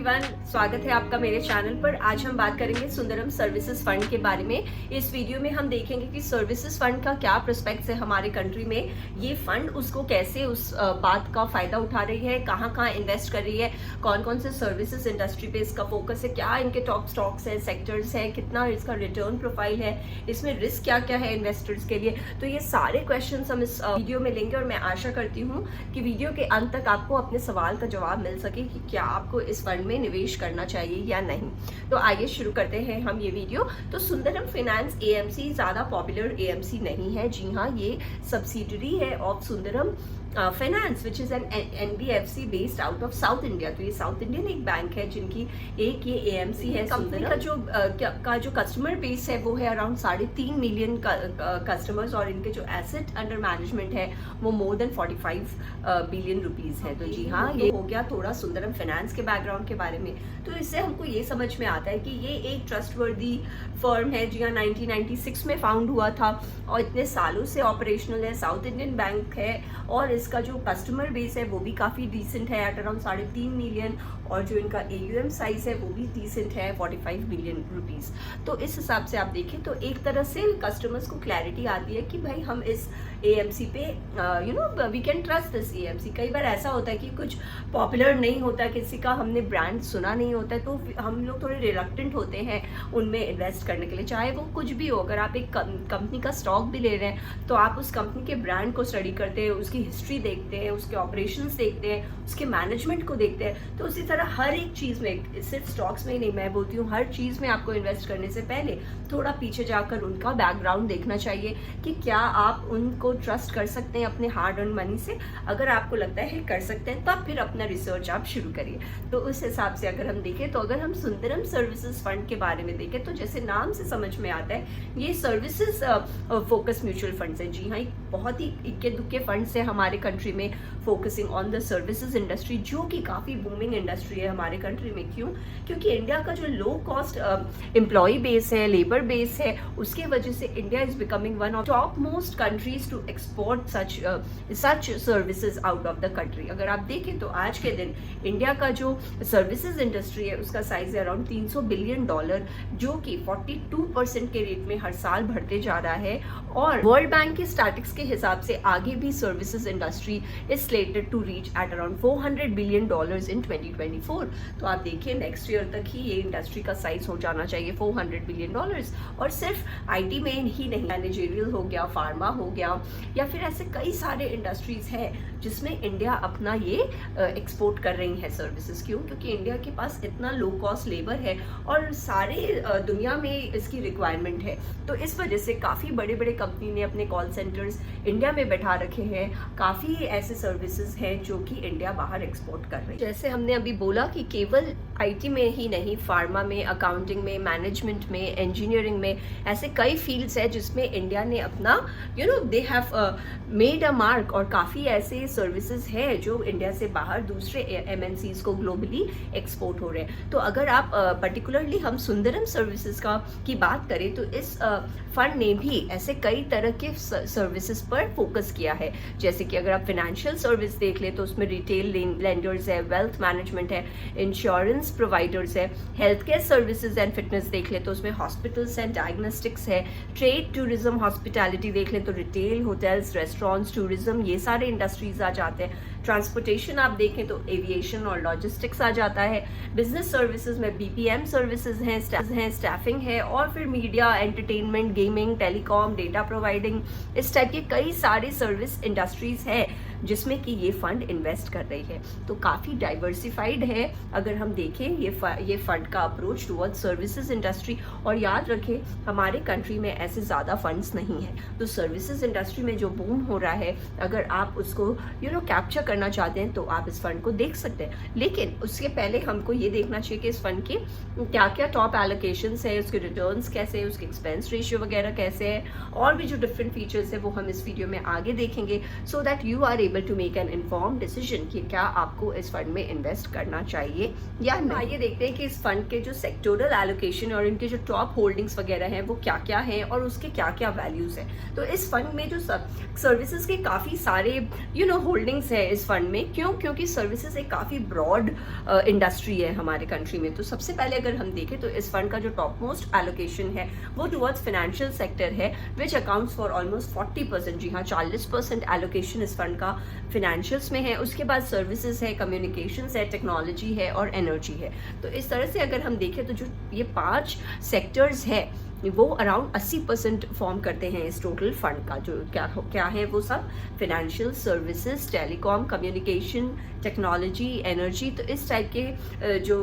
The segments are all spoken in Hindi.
एवरीवन, स्वागत है आपका मेरे चैनल पर। आज हम बात करेंगे सुंदरम सर्विसेज फंड के बारे में। इस वीडियो में हम देखेंगे कि सर्विसेज फंड का क्या प्रोस्पेक्ट्स है हमारे कंट्री में, ये फंड उसको कैसे उस बात का फायदा उठा रही है, कहाँ कहाँ इन्वेस्ट कर रही है, कौन कौन से सर्विसेज इंडस्ट्री पे इसका फोकस है, क्या इनके टॉप स्टॉक्स है, सेक्टर्स है, कितना इसका रिटर्न प्रोफाइल है, इसमें रिस्क क्या क्या है इन्वेस्टर्स के लिए। तो ये सारे क्वेश्चन हम इस वीडियो में लेंगे और मैं आशा करती हूँ कि वीडियो के अंत तक आपको अपने सवाल का जवाब मिल सके कि क्या आपको इस फंड में निवेश करना चाहिए या नहीं। तो आइए शुरू करते हैं हम ये वीडियो। तो सुंदरम फाइनेंस एएमसी ज्यादा पॉपुलर एएमसी नहीं है, जी हाँ, ये सब्सिडरी है of Sundaram finance which is an NBFC based out of south India. तो ये साउथ इंडियन एक बैंक है जिनकी एक ये एएमसी है। कंपनी का जो कस्टमर बेस है वो है अराउंड 3.5 मिलियन कस्टमर्स और इनके जो एसेट अंडर मैनेजमेंट है वो मोर देन 45 बिलियन रुपीज है। तो जी हाँ, ये हो गया थोड़ा सुंदरम फाइनेंस के बैकग्राउंड के बारे में। तो इससे हमको ये समझ में आता है कि ये एक ट्रस्टवर्दी फर्म है। जी हाँ, 1996 में फाउंड हुआ था और इतने सालों से ऑपरेशनल है। साउथ इंडियन बैंक है और इसका जो कस्टमर बेस है वो भी काफ़ी डिसेंट है एट अराउंड 3.5 मिलियन और जो इनका AUM साइज है वो भी डिसेंट है 45 बिलियन रुपीस। तो इस हिसाब से आप देखें तो एक तरह से कस्टमर्स को क्लैरिटी आती है कि भाई हम इस AMC पे we can trust this AMC। कई बार ऐसा होता है कि कुछ पॉपुलर नहीं होता, किसी का हमने ब्रांड सुना नहीं होता है, तो हम लोग थोड़े रिलक्टेंट होते हैं उनमें इन्वेस्ट करने के लिए, चाहे वो कुछ भी हो। अगर आप एक कंपनी का स्टॉक भी ले रहे हैं तो आप उस कंपनी के ब्रांड को स्टडी करते हैं, उसकी हिस्ट्री देखते हैं, उसके ऑपरेशंस देखते हैं, उसके मैनेजमेंट को देखते हैं। तो उसी तरह हर एक चीज़ में, सिर्फ स्टॉक्स में ही नहीं, मैं बोलती हूँ हर चीज़ में आपको इन्वेस्ट करने से पहले थोड़ा पीछे जाकर उनका बैकग्राउंड देखना चाहिए कि क्या आप उनको ट्रस्ट कर सकते हैं अपने हार्ड अर्न मनी से। अगर आपको लगता है कर सकते हैं तब फिर अपना रिसर्च आप शुरू करिए। तो उस हिसाब से अगर हम देखें तो अगर हम सुंदरम सर्विसेज फंड के बारे में देखें तो जैसे नाम से समझ में आता है ये सर्विसेज फोकस म्यूचुअल फंड्स है। जी हाँ, एक बहुत ही इक्के दुक्के फंड्स है हमारे कंट्री में focusing on the services industry, जो कि काफ़ी बूमिंग इंडस्ट्री है हमारे कंट्री में। क्यों? क्योंकि इंडिया का जो लो कॉस्ट एम्प्लॉय बेस है, लेबर बेस है, उसके वजह से India is becoming one of top most countries to export such services out of the country. अगर आप देखें तो आज के दिन इंडिया का जो सर्विसेज इंडस्ट्री है उसका साइज है अराउंड $300 बिलियन, जो कि 42% के रेट में हर साल बढ़ते जा रहा है। और वर्ल्ड बैंक के स्टैटिस्टिक्स के हिसाब से आगे भी services industry is slated to reach at around $400 billion in 2024। तो आप देखिए नेक्स्ट ईयर तक ही ये इंडस्ट्री का साइज हो जाना चाहिए $400 बिलियन। और सिर्फ IT में ही नहीं, मैनेजरियल हो गया, फार्मा हो गया, या फिर ऐसे कई सारे इंडस्ट्रीज हैं जिसमें इंडिया अपना ये एक्सपोर्ट कर रही है सर्विसेज। क्यों? क्योंकि इंडिया के पास इतना लो कॉस्ट लेबर है और सारे दुनिया में इसकी रिक्वायरमेंट है। तो इस वजह से काफ़ी बड़े बड़े कंपनी ने अपने कॉल सेंटर्स इंडिया में बैठा रखे हैं। काफ़ी ऐसे सर्विसेज हैं जो कि इंडिया बाहर एक्सपोर्ट कर रही है। जैसे हमने अभी बोला कि केवल IT में ही नहीं, फार्मा में, अकाउंटिंग में, मैनेजमेंट में, इंजीनियरिंग में, ऐसे कई फील्ड्स है जिसमें इंडिया ने अपना they have made a mark. और काफ़ी ऐसे सर्विसेज है जो इंडिया से बाहर दूसरे MNCs को ग्लोबली एक्सपोर्ट हो रहे हैं। तो अगर आप पर्टिकुलरली हम सुंदरम सर्विसेज की बात करें तो इस फंड ने भी ऐसे कई तरह के सर्विसेज पर फोकस किया है। जैसे कि अगर आप फाइनेंशियल सर्विस देख ले तो उसमें रिटेल लेंडर्स है, वेल्थ मैनेजमेंट है, इंश्योरेंस प्रोवाइडर्स है, health care services and fitness देख ले तो उसमें हॉस्पिटल्स एंड डायग्नोस्टिक्स है, ट्रेड, टूरिज्म, हॉस्पिटैलिटी देख ले तो रिटेल, होटल्स, रेस्टोरेंट्स, टूरिज्म, ये सारे इंडस्ट्रीज आ जाते हैं। ट्रांसपोर्टेशन आप देखें तो एविएशन और लॉजिस्टिक्स आ जाता है। बिजनेस सर्विसेज में BPM सर्विसेज हैं, स्टाफिंग है, और फिर media, entertainment, gaming, telecom, data providing, इस टाइप के कई सारे सर्विस इंडस्ट्रीज है जिसमें कि ये फंड इन्वेस्ट कर रही है। तो काफ़ी डाइवर्सिफाइड है अगर हम देखें ये फंड का अप्रोच टुवर्ड्स सर्विसेज इंडस्ट्री। और याद रखें हमारे कंट्री में ऐसे ज़्यादा फंड्स नहीं हैं। तो सर्विसेज इंडस्ट्री में जो बूम हो रहा है, अगर आप उसको कैप्चर करना चाहते हैं तो आप इस फंड को देख सकते हैं। लेकिन उसके पहले हमको ये देखना चाहिए कि इस फंड के क्या क्या टॉप एलोकेशंस है, उसके रिटर्न्स कैसे है, उसके एक्सपेंस रेशियो वगैरह कैसे है, और भी जो डिफरेंट फीचर्स है वो हम इस वीडियो में आगे देखेंगे, so that you are able to make an inform decision कि क्या आपको इस फंड में इन्वेस्ट करना चाहिए या नहीं। आइए देखते हैं कि इस फंड के जो सेक्टोरल एलोकेशन और इनके जो टॉप होल्डिंग्स वगैरह हैं वो क्या क्या हैं और उसके क्या क्या वैल्यूज हैं। तो इस फंड में जो सर्विसेज के काफ़ी सारे होल्डिंग्स है इस फंड में। क्योंकि सर्विसेज एक काफ़ी ब्रॉड इंडस्ट्री है हमारे कंट्री में। तो सबसे पहले अगर हम देखें तो इस फंड का जो टॉप मोस्ट एलोकेशन है वो टुवर्ड्स फाइनेंशियल सेक्टर है, विच अकाउंट्स फॉर ऑलमोस्ट 40%। जी हाँ, 40% एलोकेशन इस फंड का फाइनेंशियल्स में है। उसके बाद सर्विसेज है, कम्युनिकेशंस है, टेक्नोलॉजी है और एनर्जी है। तो इस तरह से अगर हम देखें तो जो ये 5 सेक्टर्स है वो अराउंड 80% फॉर्म करते हैं इस टोटल फंड का। जो क्या है वो सब financial services, telecom, communication, technology, energy. तो इस टाइप के जो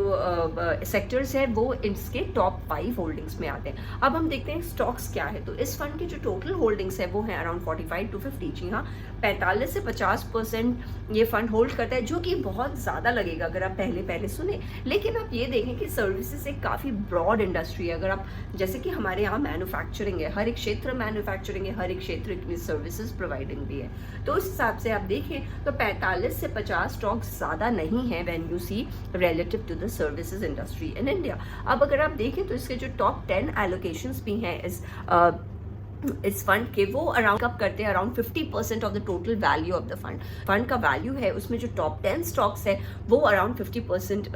सेक्टर्स हैं वो इसके टॉप 5 होल्डिंग्स में आते हैं। अब हम देखते हैं स्टॉक्स क्या है। तो इस फंड की जो टोटल होल्डिंग्स है वो है अराउंड 45 to 50। जी हाँ, 45 से 50% ये फंड होल्ड करता है, जो कि बहुत ज़्यादा लगेगा अगर आप पहले सुने। लेकिन आप ये देखें कि सर्विसेज एक काफ़ी ब्रॉड इंडस्ट्री है। अगर आप जैसे कि हमारे यहाँ मैन्युफैक्चरिंग है, हर एक क्षेत्र मैन्युफैक्चरिंग है, हर एक क्षेत्र में सर्विसेज प्रोवाइडिंग भी है। तो उस हिसाब से आप देखें तो 45 से 50 स्टॉक्स ज़्यादा नहीं है when you see relative to the services industry in India. अब अगर आप देखें तो इसके जो टॉप 10 एलोकेशंस भी हैं इस फंड के, वो अराउंड कब करते हैं around 50% of the total value of the fund का वैल्यू है उसमें जो टॉप 10 स्टॉक्स है वो अराउंड 50%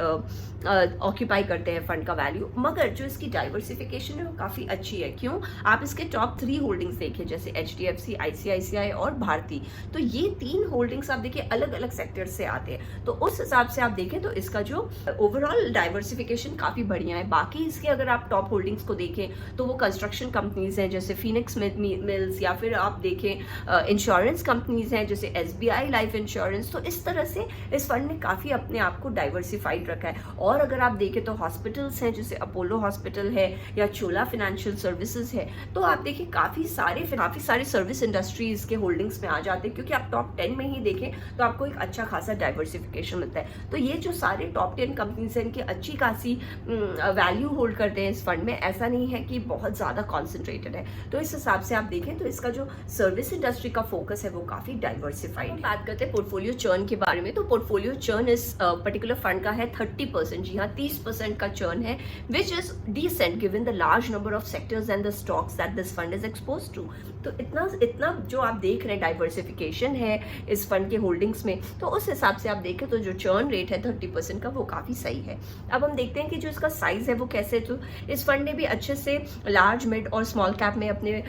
ऑक्यूपाई करते हैं फंड का वैल्यू। मगर जो इसकी डाइवर्सिफिकेशन है वो काफ़ी अच्छी है। क्यों? आप इसके टॉप 3 होल्डिंग्स देखिए, जैसे HDFC, ICICI और भारती। तो ये 3 होल्डिंग्स आप देखिए अलग अलग सेक्टर से आते हैं। तो उस हिसाब से आप देखें तो इसका जो ओवरऑल डाइवर्सिफिकेशन काफ़ी बढ़िया है। बाकी इसके अगर आप टॉप होल्डिंग्स को देखें तो वो कंस्ट्रक्शन कंपनीज हैं जैसे फिनिक्स मिल्स, या फिर आप देखें इंश्योरेंस कंपनीज हैं जैसे SBI लाइफ इंश्योरेंस। तो इस तरह से इस फंड ने काफ़ी अपने आप को डाइवर्सिफाइड रखा है। और अगर आप देखें तो हॉस्पिटल्स हैं जैसे अपोलो हॉस्पिटल है या चोला फाइनेंशियल सर्विसेज है। तो आप देखिए काफ़ी सारे सर्विस इंडस्ट्रीज के होल्डिंग्स में आ जाते हैं। क्योंकि आप टॉप 10 में ही देखें तो आपको एक अच्छा खासा डाइवर्सिफिकेशन मिलता है। तो ये जो सारे टॉप 10 कंपनीज हैं इनकी अच्छी खासी वैल्यू होल्ड करते हैं इस फंड में। ऐसा नहीं है कि बहुत ज़्यादा कॉन्सेंट्रेटेड है। तो इस हिसाब से आप देखें तो इसका जो सर्विस इंडस्ट्री का फोकस है वो काफी डाइवर्सिफाइड है। बात करते हैं पोर्टफोलियो चर्न के बारे में। तो पोर्टफोलियो चर्न इस पर्टिकुलर फंड का है 30%। जी हाँ, 30% का चर्न है, which is decent given the large number of sectors and the stocks that this fund is expose to. तो इतना जो आप देख रहे हैं डाइवर्सिफिकेशन है इस फंड के होल्डिंग्स में, तो उस हिसाब से आप देखें तो जो चर्न रेट है 30% का वो काफी सही है। अब हम देखते हैं कि जो इसका साइज है वो कैसे। तो इस फंड ने भी अच्छे से लार्ज, मिड और स्मॉल कैप में अपने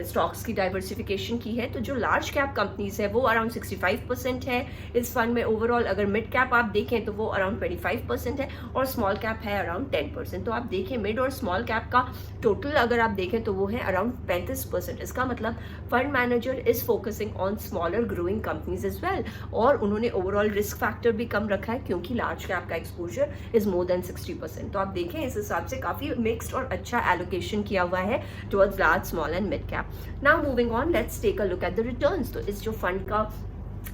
स्टॉक्स की डाइवर्सिफिकेशन की है। तो जो लार्ज कैप कंपनीज है वो अराउंड 65% है इस फंड में ओवरऑल। अगर मिड कैप आप देखें तो वो अराउंड 25% है और स्मॉल कैप है अराउंड 10%। तो आप देखें मिड और स्मॉल कैप का टोटल अगर आप देखें तो वो है अराउंड 35%। इसका मतलब fund manager is focusing on smaller growing companies as well. और उन्होंने ओवरऑल रिस्क फैक्टर भी कम रखा है क्योंकि लार्ज कैप का एक्सपोजर इज मोर देन 60%। तो आप देखें इस हिसाब से काफी मिक्स्ड और अच्छा एलोकेशन किया हुआ है towards large, small and mid cap. Now moving on, let's take a look at the returns। तो इस जो फंड का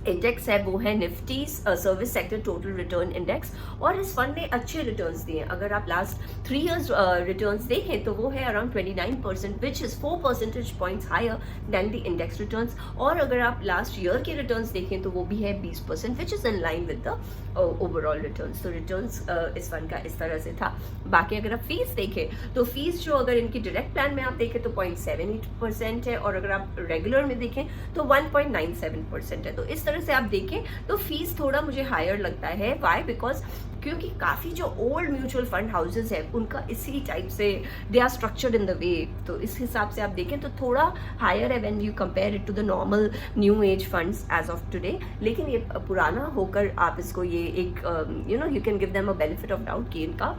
इंडेक्स है वो है Nifty service sector total return index. और इस फंड ने अच्छे रिटर्न्स दिए हैं। अगर आप लास्ट 3 इयर्स रिटर्न्स देखें तो वो है around 29%, which is 4 percentage points higher than the index returns. और अगर आप लास्ट ईयर के रिटर्न्स देखें तो वो भी है 20%, which is in line with the overall returns. तो रिटर्न्स इस फंड का इस तरह से था। बाकी अगर आप फीस देखें तो फीस जो अगर इनकी डायरेक्ट प्लान में आप देखें तो 0.78% है और अगर आप रेगुलर में देखें तो 1.97% है। तो इस तरह से आप देखें तो फीस थोड़ा मुझे हायर लगता है। वाई? बिकॉज क्योंकि काफ़ी जो ओल्ड म्यूचुअल फंड हाउसेज है उनका इसी टाइप से they are structured in the way. तो इस हिसाब से आप देखें तो थोड़ा हायर है when you compare it to the normal new age funds age of today. लेकिन ये पुराना होकर आप इसको ये एक you can give them a benefit of doubt कि इनका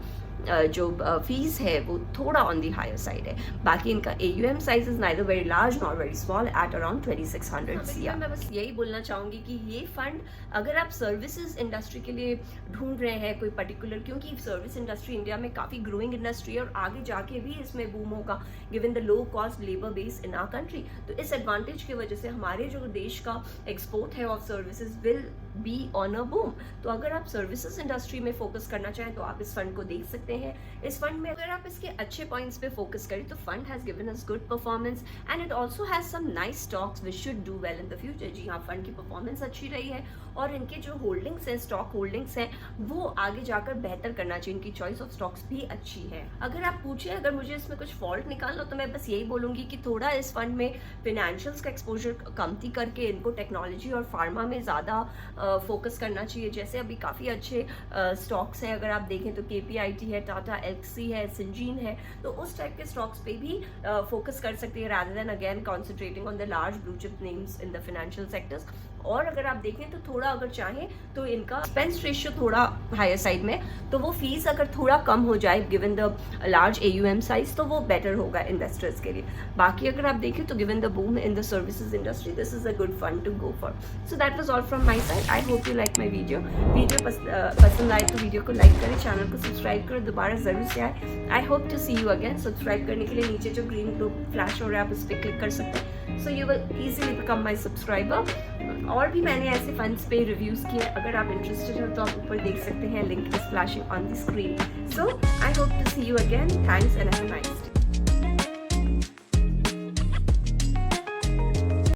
जो फीस है वो थोड़ा ऑन दी हायर साइड है। बाकी इनका AUM size is neither very large not very small at around 2600 CR। मैं बस यही बोलना चाहूँगी कि ये फंड अगर आप सर्विसेज इंडस्ट्री के लिए ढूंढ रहे हैं कोई पर्टिकुलर, क्योंकि सर्विस इंडस्ट्री इंडिया में काफ़ी ग्रोइंग इंडस्ट्री है और आगे जाके भी इसमें बूम होगा given the low cost labour base in our country. तो इस एडवांटेज की वजह से हमारे जो देश का एक्सपोर्ट है of services will be on a boom. तो अगर आप सर्विसेज इंडस्ट्री में फोकस करना चाहें तो आप इस फंड को देख सकते हैं इस फंड में। अगर आप इसके अच्छे पॉइंट्स पे फोकस करें तो fund has given us good performance and it also has some nice stocks which should do well in the future. जी हाँ, फंड की परफॉर्मेंस अच्छी रही है और इनके जो होल्डिंग्स हैं, स्टॉक होल्डिंग्स हैं, वो आगे जाकर बेहतर करना चाहिए। इनकी चॉइस ऑफ स्टॉक्स भी अच्छी है। अगर आप पूछे अगर मुझे इसमें कुछ फॉल्ट निकालना तो मैं बस यही बोलूंगी कि थोड़ा इस फंड में फिनेंशियल्स का एक्सपोजर कमती करके इनको टेक्नोलॉजी और फार्मा में ज़्यादा फोकस करना चाहिए। जैसे अभी काफ़ी अच्छे स्टॉक्स हैं, अगर आप देखें तो KPIT है, टाटा एल्क्सी है, सिंजीन है, तो उस टाइप के स्टॉक्स पे भी फोकस कर सकते हैं rather than again concentrating on the large blue chip names in the financial sectors. और अगर आप देखें तो थोड़ा अगर चाहें तो इनका एक्सपेंस रेशियो थोड़ा हायर साइड में, तो वो फीस अगर थोड़ा कम हो जाए given the large AUM size तो वो बेटर होगा इन्वेस्टर्स के लिए। बाकी अगर आप देखें तो given the boom in the services industry this is a good fund to go for. So that was all from my side. I hope you like my video पसंद आए तो वीडियो को लाइक करें, चैनल को सब्सक्राइब करें, दोबारा जरूर से आए। I hope to see you again. Subscribe करने के लिए नीचे जो ग्रीन ग्लो फ्लैश हो रहा है आप उस पर क्लिक कर सकते हैं, so you will easily become my subscriber. और भी मैंने ऐसे फंड्स पे रिव्यूज किए, अगर आप इंटरेस्टेड हो तो आप ऊपर देख सकते हैं, link is flashing on the screen. So I hope to see you again. Thanks and have a nice day.